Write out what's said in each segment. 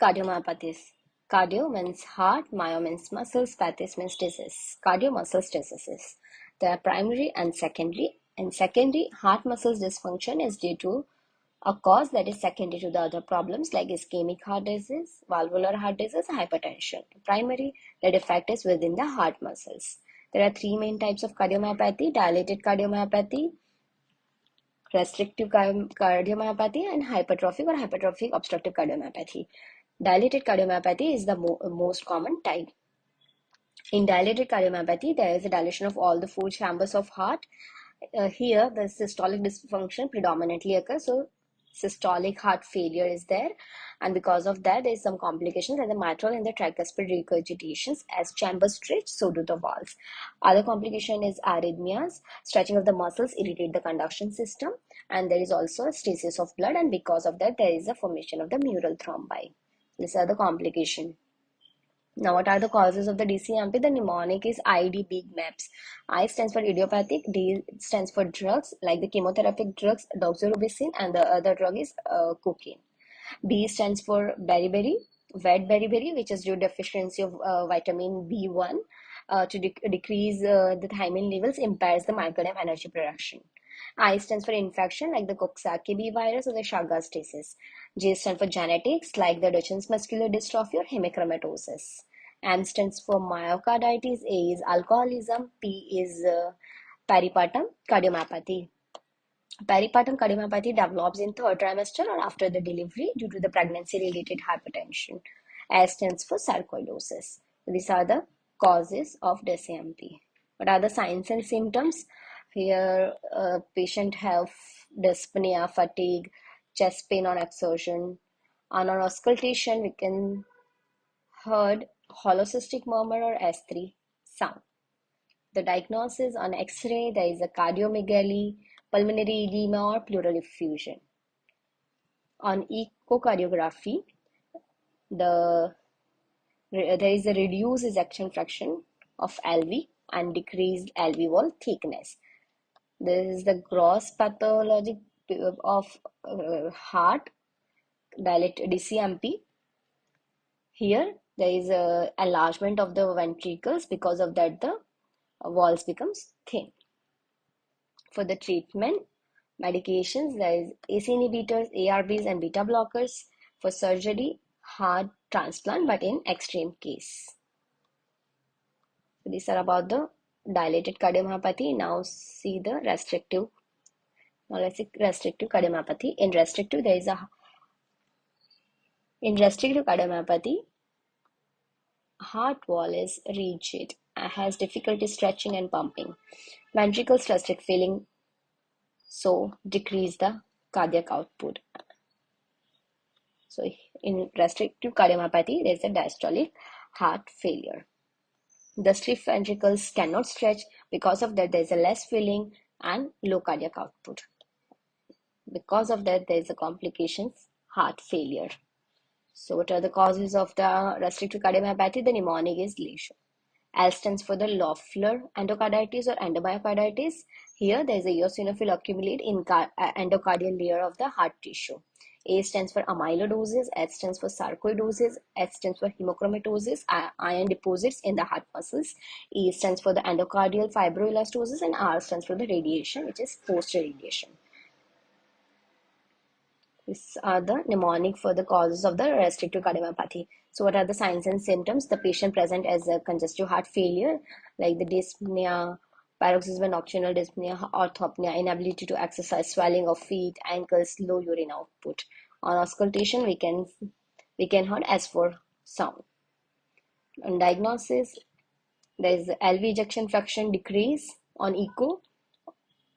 Cardiomyopathies. Cardio means heart, myo means muscles, pathis means disease. Cardio muscles diseases. They are primary and secondary. In secondary, heart muscles dysfunction is due to a cause that is secondary to the other problems like ischemic heart disease, valvular heart disease, hypertension. Primary, the defect is within the heart muscles. There are three main types of cardiomyopathy: dilated cardiomyopathy, restrictive cardiomyopathy, and hypertrophic obstructive cardiomyopathy. Dilated cardiomyopathy is the most common type. In dilated cardiomyopathy, there is a dilation of all the four chambers of heart. Here, the systolic dysfunction predominantly occurs. So, systolic heart failure is there, and because of that, there is some complications like the mitral and the tricuspid regurgitations. As chambers stretch, so do the valves. Other complication is arrhythmias. Stretching of the muscles irritate the conduction system, and there is also a stasis of blood, and because of that, there is a formation of the mural thrombi. These are the complications. Now, what are the causes of the DCMP? The mnemonic is ID big maps. I stands for idiopathic, D stands for drugs like the chemotherapeutic drugs doxorubicin, and the other drug is cocaine. B stands for beriberi, wet beriberi, which is due to deficiency of vitamin B1 to decrease the thiamine levels, impairs the myocardium energy production. I stands for infection like the Coxsackie B virus or the Chagas disease. J stands for genetics like the Duchenne's muscular dystrophy or hemochromatosis. M stands for myocarditis. A is alcoholism. P is peripartum cardiomyopathy. Peripartum cardiomyopathy develops in third trimester or after the delivery due to the pregnancy-related hypertension. S stands for sarcoidosis. These are the causes of DCMP. What are the signs and symptoms? Here, patient have dyspnea, fatigue, chest pain on exertion. On auscultation, we can heard holocystic murmur or S3 sound. The diagnosis on X-ray, there is a cardiomegaly, pulmonary edema, or pleural effusion. On echocardiography, there is a reduced ejection fraction of LV and decreased LV wall thickness. This is the gross pathology of heart, dilated DCMP. Here, there is a enlargement of the ventricles. Because of that, the walls becomes thin. For the treatment, medications, there is ACE inhibitors, ARBs, and beta blockers. For surgery, heart transplant, but in extreme case. So these are about the dilated cardiomyopathy. Now see the restrictive. Now let's see restrictive cardiomyopathy. In restrictive cardiomyopathy, heart wall is rigid and has difficulty stretching and pumping. Ventricles restrict filling, so decrease the cardiac output. So in restrictive cardiomyopathy, there is a diastolic heart failure. The stiff ventricles cannot stretch. Because of that, there is a less filling and low cardiac output. Because of that, there is a complications, heart failure. So what are the causes of the restrictive cardiomyopathy? The mnemonic is lesion. L stands for the Loeffler endocarditis or endomyocarditis. Here, there is a eosinophil accumulate in endocardial layer of the heart tissue. A stands for amyloidosis, H stands for sarcoidosis, H stands for hemochromatosis, iron deposits in the heart muscles. E stands for the endocardial fibroelastosis, and R stands for the radiation, which is post-radiation. These are the mnemonic for the causes of the restrictive cardiomyopathy. So what are the signs and symptoms? The patient present as a congestive heart failure, like the dyspnea, paroxysmal nocturnal dyspnea, orthopnea, inability to exercise, swelling of feet, ankles, low urine output. On auscultation, we can hear S4 sound. On diagnosis, there is LV ejection fraction decrease on echo,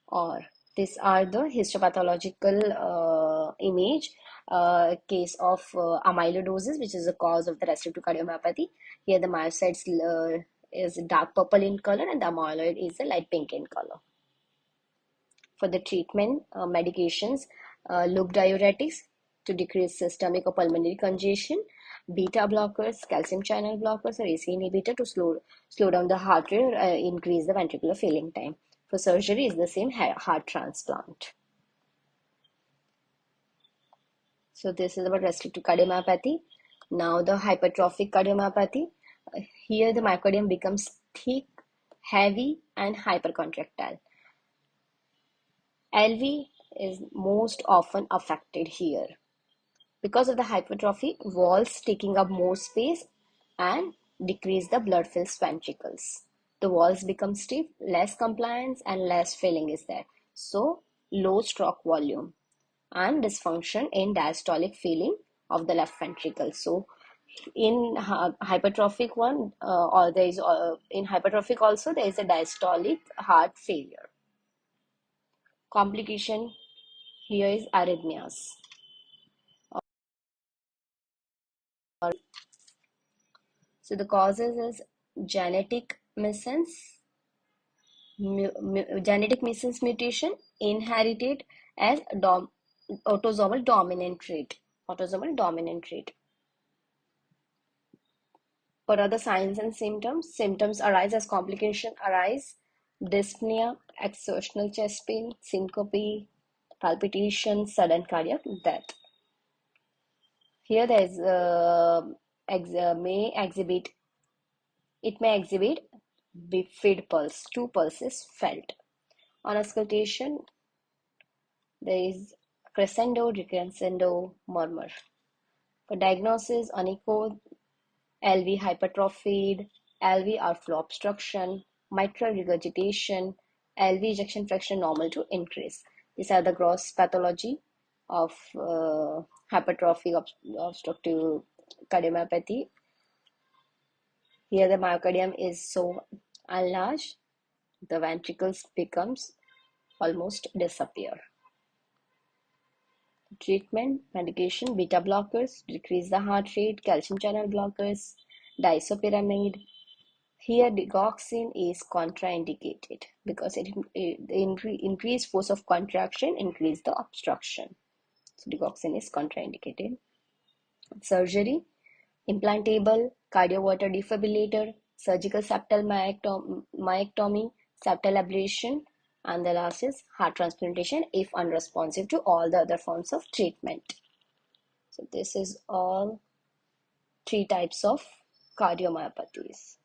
or these are the histopathological image case of amyloidosis, which is the cause of the restrictive cardiomyopathy. Here the myocytes is dark purple in color and the amyloid is a light pink in color. For the treatment, medications, loop diuretics to decrease systemic or pulmonary congestion, beta blockers, calcium channel blockers, or ACE inhibitor to slow down the heart rate, increase the ventricular filling time. For surgery is the same, heart transplant. So this is about restrictive cardiomyopathy. Now the hypertrophic cardiomyopathy. Here the myocardium becomes thick, heavy, and hypercontractile. LV is most often affected here. Because of the hypertrophy, walls taking up more space and decrease the blood-filled ventricles. The walls become stiff, less compliance, and less filling is there. So, low stroke volume and dysfunction in diastolic filling of the left ventricle. So, in hypertrophic one, or there is in hypertrophic also there is a diastolic heart failure. Complication here is arrhythmias. So the causes is genetic missense, genetic missense mutation inherited as autosomal dominant trait. Autosomal dominant trait. What are the signs and symptoms? Symptoms arise as complication arise: dyspnea, exertional chest pain, syncope, palpitation, sudden cardiac death. Here there is it may exhibit bifid pulse, two pulses felt. On auscultation, there is crescendo, decrescendo, murmur. For diagnosis, on echo, LV hypertrophied, LV outflow obstruction, mitral regurgitation, LV ejection fraction normal to increase. These are the gross pathology of hypertrophic obstructive cardiomyopathy. Here the myocardium is so enlarged, the ventricles becomes almost disappear. Treatment, medication, beta blockers, decrease the heart rate, calcium channel blockers, disopyramide. Here digoxin is contraindicated because it increased force of contraction increase the obstruction. So digoxin is contraindicated. Surgery, implantable cardioverter defibrillator, surgical septal myectomy, septal ablation, and the last is heart transplantation if unresponsive to all the other forms of treatment. So this is all three types of cardiomyopathies.